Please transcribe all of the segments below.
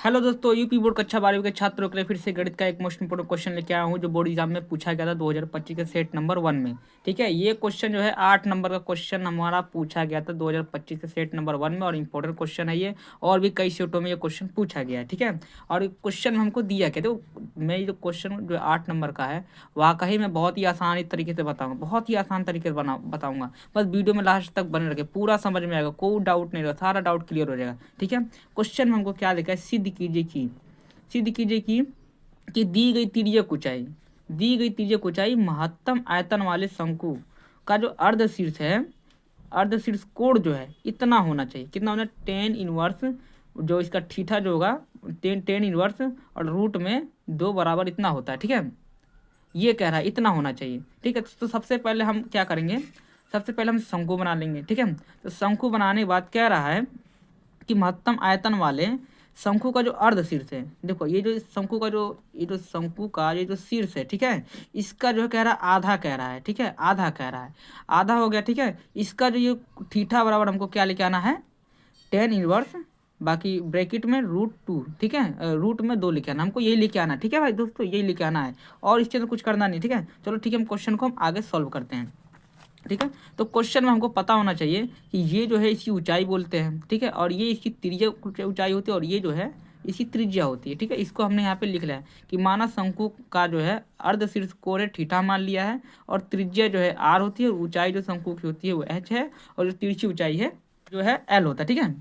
Hello दोस्तों, UP board कक्षा 12वीं के छात्रों के लिए फिर से गणित का एक मोस्ट इंपोर्टेंट क्वेश्चन लेके आया हूँ जो बोर्ड एग्जाम में पूछा गया था 2025 के सेट नंबर 1 में। ठीक है, ये क्वेश्चन जो है 8 नंबर का क्वेश्चन हमारा पूछा गया था 2025 के सेट नंबर 1 में और इंपॉर्टेंट क्वेश्चन है ये। और भी कई सेटों में ये क्वेश्चन पूछा गया है। ठीक है, और क्वेश्चन हमको दिया क्या, तो मैं जो क्वेश्चन जो 8 नंबर का है वाकई मैं बहुत ही आसान तरीके से बताऊँगा, बहुत ही आसान तरीके से बताऊँगा। बस वीडियो में लास्ट तक बने रखे, पूरा समझ में आएगा, कोई डाउट नहीं रहेगा, सारा डाउट क्लियर हो जाएगा। ठीक है, क्वेश्चन में हमको क्या लिखा है, सिद्ध कीजिए कि दी गई तिर्यक ऊंचाई महत्तम आयतन वाले शंकु का जो अर्ध शीर्ष कोण जो है इतना होना चाहिए। कितना होना, 10 इनवर्स जो इसका थीटा जो होगा 10 इनवर्स और रूट में 2 बराबर इतना होता है। ठीक है, ये कह रहा है इतना होना चाहिए। ठीक है, तो सबसे पहले हम क्या करेंगे, सबसे पहले हम शंकु बना लेंगे। ठीक है, तो शंकु बनाने के बाद कह रहा है कि महत्तम आयतन वाले शंकु का जो अर्ध शीर्ष है, देखो ये जो शंकु का ये जो शीर्ष है, ठीक है, इसका जो है कह रहा है आधा कह रहा है। ठीक है, आधा कह रहा है, आधा हो गया। ठीक है, इसका जो ये थीटा बराबर हमको क्या लेके आना है, 10 इनवर्स, बाकी ब्रैकेट में √2। ठीक है, रूट में 2 लिखे आना, हमको यही लेके आना है। ठीक है भाई दोस्तों, यही लेके आना है और इसके अंदर कुछ करना नहीं। ठीक है, चलो ठीक है, हम क्वेश्चन को हम आगे सॉल्व करते हैं। ठीक है, तो क्वेश्चन में हमको पता होना चाहिए कि ये जो है इसकी ऊंचाई बोलते हैं। ठीक है, और ये इसकी त्रिज्या ऊंचाई होती है और ये जो है इसकी त्रिज्या होती है। ठीक है, इसको हमने यहाँ पे लिख लिया है कि माना शंकु का जो है अर्ध शीर्ष कोण है थीटा मान लिया है और त्रिज्या जो है r होती है और ऊंचाई जो शंकु की होती है वो h है और जो तिरछी ऊंचाई है जो है l होता है। ठीक है,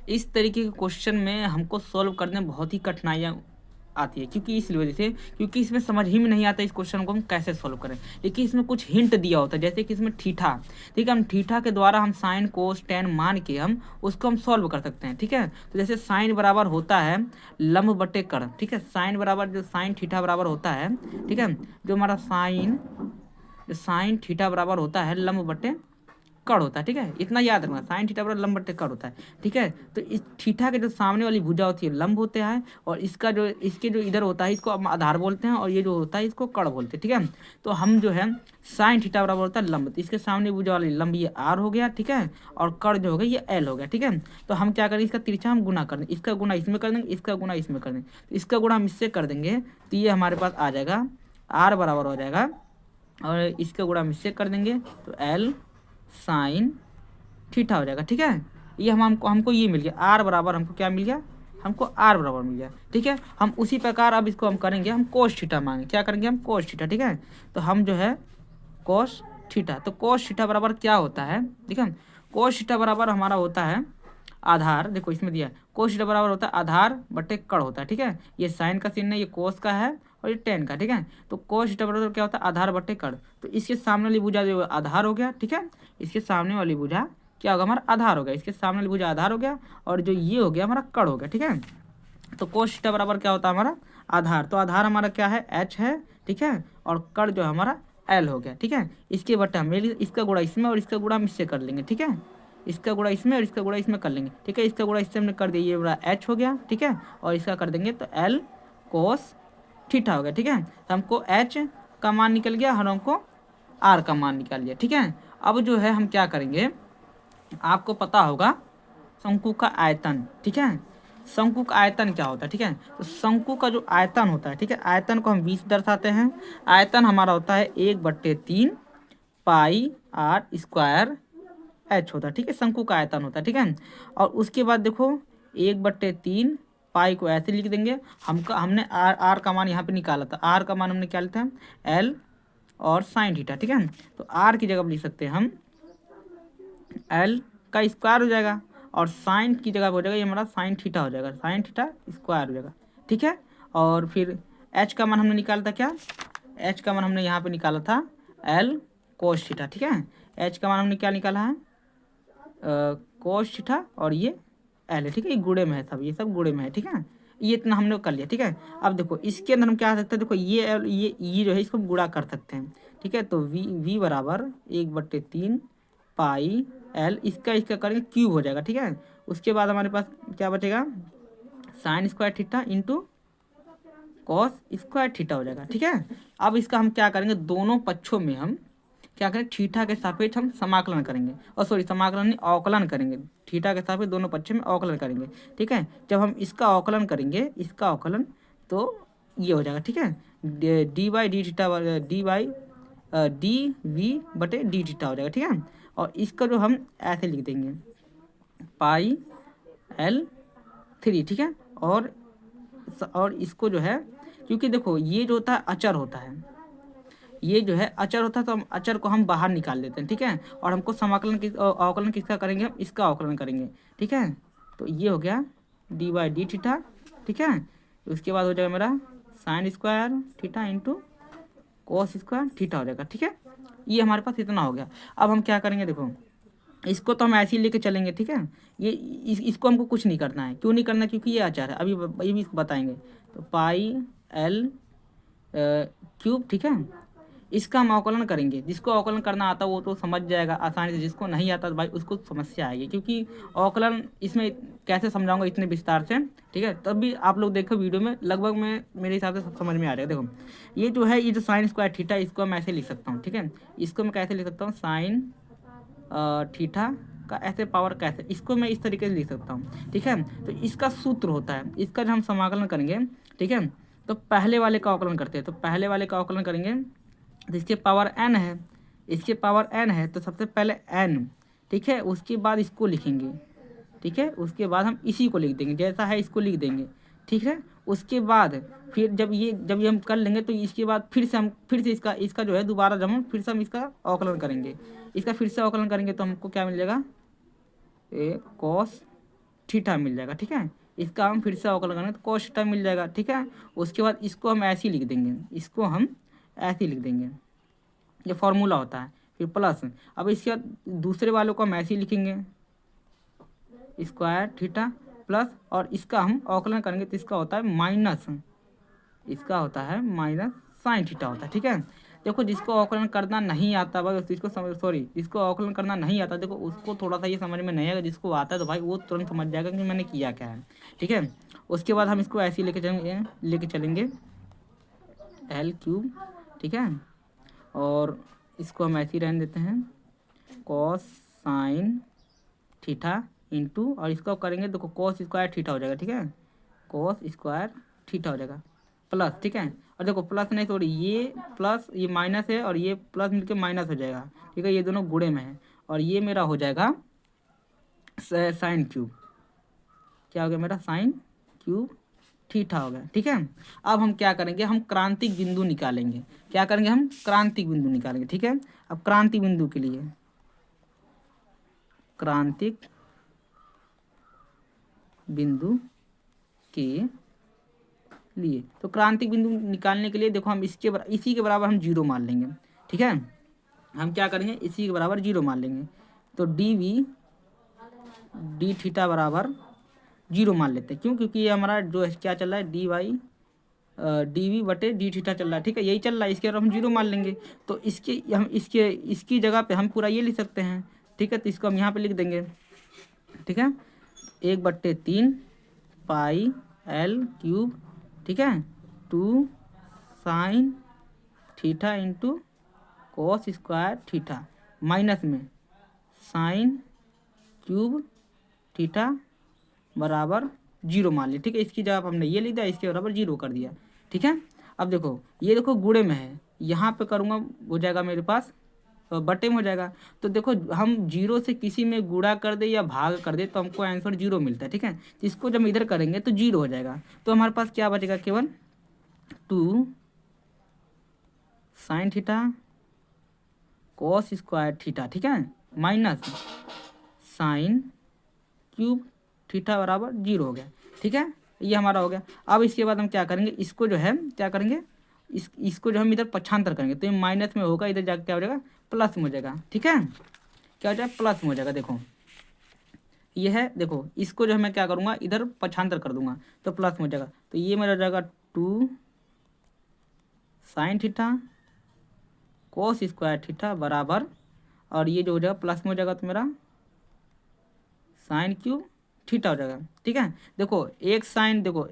इस तरीके के क्वेश्चन में हमको सॉल्व करने में बहुत ही कठिनाइयाँ आती है, क्योंकि इस वजह से, क्योंकि इसमें समझ ही में नहीं आता इस क्वेश्चन को हम कैसे सॉल्व करें। लेकिन इसमें कुछ हिंट दिया होता है, जैसे कि इसमें थीटा, ठीक है, हम थीटा के द्वारा हम साइन कोस टेन मान के हम उसको हम सॉल्व कर सकते हैं। ठीक है, तो जैसे साइन बराबर होता है लंब बटे कर्ण। ठीक है, साइन बराबर जो साइन थीटा बराबर होता है, ठीक है, जो हमारा साइन थीटा बराबर होता है लंब बटे कर्ण होता है। ठीक है, इतना याद रखना, साइन थीटा बराबर लंब बटे कर्ण होता है। ठीक है, तो इस थीटा के जो सामने वाली भुजा होती है लंब होते हैं और इसके जो इधर होता है इसको हम आधार बोलते हैं और ये जो होता है इसको कर्ण बोलते हैं। ठीक है, तो हम जो है साइन थीटा बराबर होता है लंब, तो इसके सामने भुजा वाली लंब ये r हो गया। ठीक है, और कर्ण जो हो गया ये l हो गया। ठीक है, तो हम क्या करें, इसका तिरछा हम गुना कर देंगे, इसका गुना इसमें कर देंगे, इसका गुना इसमें कर देंगे, तो इसका गुणा हम इससे कर देंगे तो ये हमारे पास आ जाएगा r बराबर हो जाएगा और इसका गुणा हम इससे कर देंगे तो l साइन थीटा हो जाएगा। ठीक है, ये हमको ये मिल गया, आर बराबर हमको क्या मिल गया, हमको आर बराबर मिल गया। ठीक है, हम उसी प्रकार अब इसको हम करेंगे, हम कोस थीटा मांगे, क्या करेंगे हम कोस थीटा। ठीक है, तो हम जो है कोस थीटा, तो कोस थीटा बराबर क्या होता है, ठीक है, कोस थीटा बराबर हमारा होता है आधार, देखो इसमें दिया है कोस थीटा बराबर होता है आधार बटे कर्ण होता है। ठीक है, ये साइन का चिन्ह है, ये कोस का है और ये टेन का। ठीक है, तो कोस थीटा बराबर क्या होता है आधार बटे कर्ण, तो इसके सामने वाली भुजा जो आधार हो गया। ठीक है, इसके सामने वाली भुजा क्या होगा, हमारा आधार हो गया, इसके सामने वाली भुजा आधार हो गया और जो ये हो गया हमारा कर्ण हो गया। ठीक है, तो कोस थीटा बराबर क्या होता है हमारा आधार, तो आधार हमारा क्या है h है। ठीक है, और कर्ण जो है हमारा l हो गया। ठीक है, इसके बटे हम इसका गुणा इसमें और इसका गुणा हम इससे कर लेंगे। ठीक है, इसका गुणा इसमें और इसका गुणा इसमें कर लेंगे। ठीक है, इसका गुणा इससे हमने कर दिया, ये बड़ा h हो गया। ठीक है, और इसका कर देंगे तो l कोस थीटा हो गया। ठीक है, तो हमको h का मान निकल गया और हमको r का मान निकाल लिया। ठीक है, अब जो है हम क्या करेंगे, आपको पता होगा शंकु का आयतन। ठीक है, शंकु का आयतन क्या होता है, ठीक है, तो शंकु का जो आयतन होता है, ठीक है, आयतन को हम 20 दर्शाते हैं। आयतन हमारा होता है 1/3 पाई आर स्क्वायर h होता है। ठीक है, शंकु का आयतन होता है। ठीक है, और उसके बाद देखो 1/3 पाई को ऐसे लिख देंगे, हमने आर का मान यहाँ पे निकाला था, आर का मान हमने क्या लिखा था एल और साइन थीटा। ठीक है, तो आर की जगह लिख सकते हैं हम एल का स्क्वायर हो जाएगा और साइन की जगह हो जाएगा ये हमारा साइन थीटा हो जाएगा, साइन थीटा स्क्वायर हो जाएगा। ठीक है, और फिर एच का मान हमने निकाला था क्या, एच का मान हमने यहाँ पे निकाला था एल कोस थीटा। ठीक है, एच का मान हमने क्या निकाला है कोस थीटा और ये एल है। ठीक है, ये गुणे में है, सब ये सब गुणे में है। ठीक है, ये इतना हमने कर लिया। ठीक है, अब देखो इसके अंदर हम क्या कर सकते हैं, देखो ये जो है इसको गुणा कर सकते हैं। ठीक है, तो वी बराबर 1/3 पाई एल, इसका करेंगे क्यूब हो जाएगा। ठीक है, उसके बाद हमारे पास क्या बचेगा sine square theta into cos square theta हो जाएगा। ठीक है, अब इसका हम क्या करेंगे, दोनों पक्षों में हम क्या करें, थीटा के सापेक्ष हम समाकलन करेंगे, और सॉरी समाकलन नहीं अवकलन करेंगे, थीटा के सापेक्ष दोनों पक्ष में अवकलन करेंगे। ठीक है, जब हम इसका अवकलन करेंगे, इसका अवकलन, तो ये हो जाएगा। ठीक है, d by d theta, d by d v बटे डी थीटा हो जाएगा। ठीक है, और इसका जो हम ऐसे लिख देंगे पाई L 3। ठीक है, और इसको जो है, क्योंकि देखो ये जो होता है अचर होता है, ये जो है अचर होता है, तो हम अचर को हम बाहर निकाल देते हैं। ठीक है, और हमको समाकलन अवकलन किसका करेंगे, हम इसका अवकलन करेंगे। ठीक है, तो ये हो गया डी बाई डी थीटा। ठीक है, उसके बाद हो जाएगा मेरा sine square theta into cos square theta हो जाएगा। ठीक है, ये हमारे पास इतना हो गया। अब हम क्या करेंगे, देखो इसको तो हम ऐसे ही लेके चलेंगे। ठीक है, ये इसको हमको कुछ नहीं करना है। क्यों नहीं करना, क्योंकि ये आचार है, अभी भी बताएंगे। तो पाई L क्यूब। ठीक है, इसका हम अवकलन करेंगे। जिसको अवकलन करना आता है वो तो समझ जाएगा आसानी से, जिसको नहीं आता तो भाई उसको समस्या आएगी, क्योंकि अवकलन इसमें कैसे समझाऊंगा इतने विस्तार से। ठीक है, तब भी आप लोग देखो वीडियो में, लगभग में मेरे हिसाब से सब समझ में आ जाएगा। देखो ये जो है, ये जो साइन स्क्वायर थीटा, इसको मैं ऐसे लिख सकता हूँ। ठीक है, इसको मैं कैसे लिख सकता हूँ, साइन थीटा का ऐसे पावर कैसे, इसको मैं इस तरीके से लिख सकता हूँ। ठीक है, तो इसका सूत्र होता है, इसका जब हम समाकलन करेंगे, ठीक है, तो पहले वाले का अवकलन करते हैं। तो पहले वाले का अवकलन करेंगे, तो इसके पावर n है, इसके पावर n है, तो सबसे पहले n। ठीक है, उसके बाद इसको लिखेंगे। ठीक है, उसके बाद हम इसी को लिख देंगे, जैसा है इसको लिख देंगे। ठीक है, उसके बाद फिर जब ये हम कर लेंगे, तो इसके बाद फिर से इसका जो है दोबारा जब हम फिर से हम इसका अवकलन करेंगे, इसका फिर से अवकलन करेंगे, तो हमको क्या मिल जाएगा, ए कॉस थीटा मिल जाएगा। ठीक है, इसका हम फिर से अवकलन करेंगे तो कॉस थीटा मिल जाएगा। ठीक है, उसके बाद इसको हम ऐसे ही लिख देंगे, इसको हम ऐसे ही लिख देंगे, ये फॉर्मूला होता है। फिर प्लस, अब इसके बाद दूसरे वालों को हम ऐसे ही लिखेंगे, स्क्वायर थीटा प्लस, और इसका हम अवकलन करेंगे तो इसका होता है माइनस, इसका होता है माइनस साइन थीटा होता है। ठीक है, देखो जिसको अवकलन करना नहीं आता भाई, जिसको जिसको अवकलन करना नहीं आता, देखो उसको थोड़ा सा ये समझ में नहीं आएगा। जिसको आता है तो भाई वो तुरंत समझ जाएगा कि मैंने किया क्या है। ठीक है, उसके बाद हम इसको ऐसे ही लेके चलेंगे L क्यूब। ठीक है, और इसको हम ऐसे ही रहने देते हैं, कॉस साइन थीटा इंटू, और इसको करेंगे, देखो कॉस स्क्वायर थीटा हो जाएगा। ठीक है, कॉस स्क्वायर थीटा हो जाएगा प्लस। ठीक है, और देखो प्लस नहीं, सॉरी ये प्लस, ये माइनस है, और ये प्लस मिलके माइनस हो जाएगा। ठीक है, ये दोनों गुणे में है, और ये मेरा हो जाएगा साइन क्यूब। क्या हो गया मेरा, साइन क्यूब थीटा हो गया। ठीक है, अब हम क्या करेंगे, हम क्रांतिक बिंदु निकालेंगे। क्या करेंगे, हम क्रांतिक बिंदु निकालेंगे। ठीक है, अब क्रांतिक बिंदु के लिए, क्रांतिक बिंदु के लिए, तो क्रांतिक बिंदु निकालने के लिए देखो हम इसी के बराबर हम जीरो मान लेंगे। ठीक है, हम क्या करेंगे, इसी के बराबर जीरो मान लेंगे। तो डी वी डी थीटा बराबर जीरो मान लेते हैं। क्यों, क्योंकि ये हमारा जो है क्या चल रहा है, डी वाई डी वी बटे डी थीटा चल रहा है। ठीक है, यही चल रहा है, इसके हम जीरो मान लेंगे। तो इसकी जगह पे हम पूरा ये लिख सकते हैं। ठीक है, तो इसको हम यहाँ पे लिख देंगे। ठीक है, 1/3 पाई L क्यूब। ठीक है, 2 sine theta into cos square theta, minus में साइन क्यूब थीटा बराबर जीरो मान लिया। ठीक है, इसकी जगह हमने ये लिख दिया, इसके बराबर जीरो कर दिया। ठीक है, अब देखो ये देखो गुणे में है, यहाँ पे करूँगा हो जाएगा मेरे पास बटे में हो जाएगा। तो देखो हम जीरो से किसी में गुणा कर दे या भाग कर दे तो हमको आंसर जीरो मिलता है। ठीक है, तो इसको जब इधर करेंगे तो जीरो हो जाएगा। तो हमारे पास क्या बचेगा, केवल 2 sine theta cos square theta. ठीक है, माइनस साइन क्यूब थीटा बराबर जीरो हो गया। ठीक है, ये हमारा हो गया। अब इसके बाद हम क्या करेंगे, इसको जो है क्या करेंगे, इसको जो हम इधर पक्षांतर करेंगे तो ये माइनस में होगा, इधर जाकर क्या हो जाएगा, प्लस में हो जाएगा। ठीक है, क्या हो जाएगा, प्लस में हो जाएगा। देखो ये है, देखो इसको जो है मैं क्या करूँगा, इधर पक्षांतर कर दूंगा तो प्लस में हो जाएगा। तो ये मेरा हो जाएगा 2 sine theta cos square theta बराबर, और ये जो हो जाएगा प्लस में हो जाएगा तो मेरा साइन क्यूब थीटा हो जाएगा। ठीक है, देखो एक साइन, देखो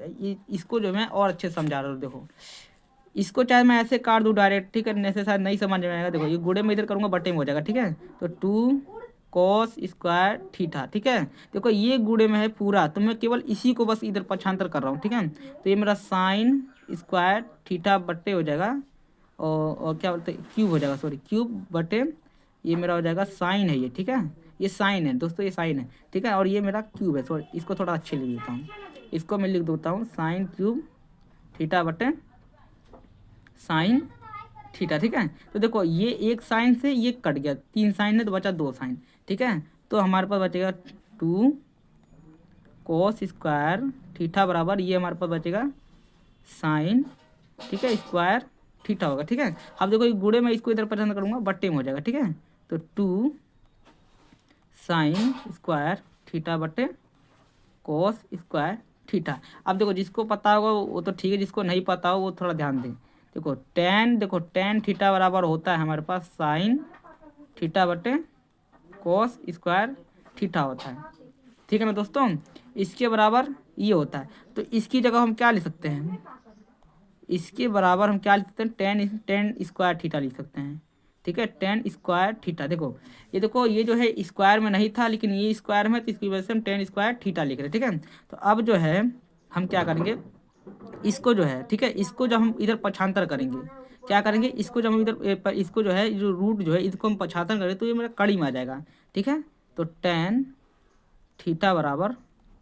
इसको जो मैं और अच्छे से समझा रहा हूँ। देखो इसको चाहे मैं ऐसे काट दूँ डायरेक्ट, ठीक है, ऐसे शायद नहीं समझ में आएगा। देखो ये गुणे में इधर करूँगा बटे में हो जाएगा, ठीक है। तो 2 कॉस स्क्वायर थीटा, ठीक है। देखो ये गुणे में है पूरा, तो मैं केवल इसी को बस इधर पक्षांतर कर रहा हूँ, ठीक है। तो ये मेरा साइन स्क्वायर थीटा बटे हो जाएगा, और क्या बोलते हैं क्यूब हो जाएगा, सॉरी क्यूब बटे, ये मेरा हो जाएगा साइन है ये, ठीक है। ये साइन है दोस्तों, ये साइन है, ठीक है। और ये मेरा क्यूब है, सॉरी इसको थोड़ा अच्छे लिख देता हूँ, इसको मैं लिख देता हूँ साइन क्यूब थीटा बटे साइन थीटा, ठीक है। तो देखो ये एक साइन से ये कट गया, 3 साइन है तो बचा 2 साइन, ठीक है। तो हमारे पास बचेगा 2 कॉस स्क्वायर थीटा बराबर, ये हमारे पास बचेगा साइन, ठीक है, स्क्वायर थीटा होगा, ठीक है। अब देखो ये गुणे में इसको इधर पसंद करूँगा बट्टे में हो जाएगा, ठीक है। तो 2 साइन स्क्वायर थीटा बटे कॉस स्क्वायर थीटा। अब देखो जिसको पता होगा वो तो ठीक है, जिसको नहीं पता हो वो थोड़ा ध्यान दें। देखो टेन थीटा बराबर होता है हमारे पास साइन थीटा बटे कॉस स्क्वायर थीटा होता है, ठीक है ना दोस्तों। इसके बराबर ये होता है, तो इसकी जगह हम क्या लिख सकते हैं, इसके बराबर हम क्या लिख सकते हैं, टेन स्क्वायर थीटा लिख सकते हैं, ठीक है। टेन स्क्वायर थीटा, देखो ये जो है स्क्वायर में नहीं था लेकिन ये स्क्वायर में, तो इसकी वजह से हम टेन स्क्वायर थीटा लिख रहे हैं, ठीक है। तो अब जो है हम क्या करेंगे, इसको जो है, ठीक है, इसको जब हम इधर पक्षांतर करेंगे, क्या करेंगे, इसको जब हम इधर इसको जो है जो रूट जो है इसको हम पक्षांतर करें तो ये मेरा कड़ी में आ जाएगा, ठीक है। तो टेन थीटा बराबर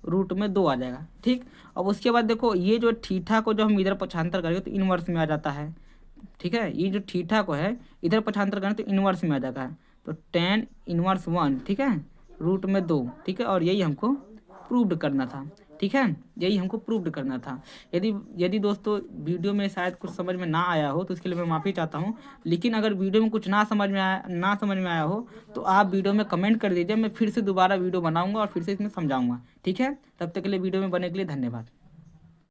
रूट में 2 आ जाएगा, ठीक। अब उसके बाद देखो ये जो थीटा को जो हम इधर पक्षांतर करेंगे तो इनवर्स में आ जाता है, ठीक है। ये जो थीटा को है इधर पक्षांतर करें तो इनवर्स में आ जाता है, तो टेन इनवर्स 1, ठीक है, रूट में 2, ठीक है। और यही हमको प्रूव्ड करना था, ठीक है, यही हमको प्रूव्ड करना था। यदि दोस्तों वीडियो में शायद कुछ समझ में ना आया हो तो इसके लिए मैं माफ़ी चाहता हूँ, लेकिन अगर वीडियो में कुछ ना समझ में आया हो तो आप वीडियो में कमेंट कर दीजिए, मैं फिर से दोबारा वीडियो बनाऊँगा और फिर से इसमें समझाऊँगा, ठीक है। तब तक के लिए वीडियो में बने के लिए धन्यवाद।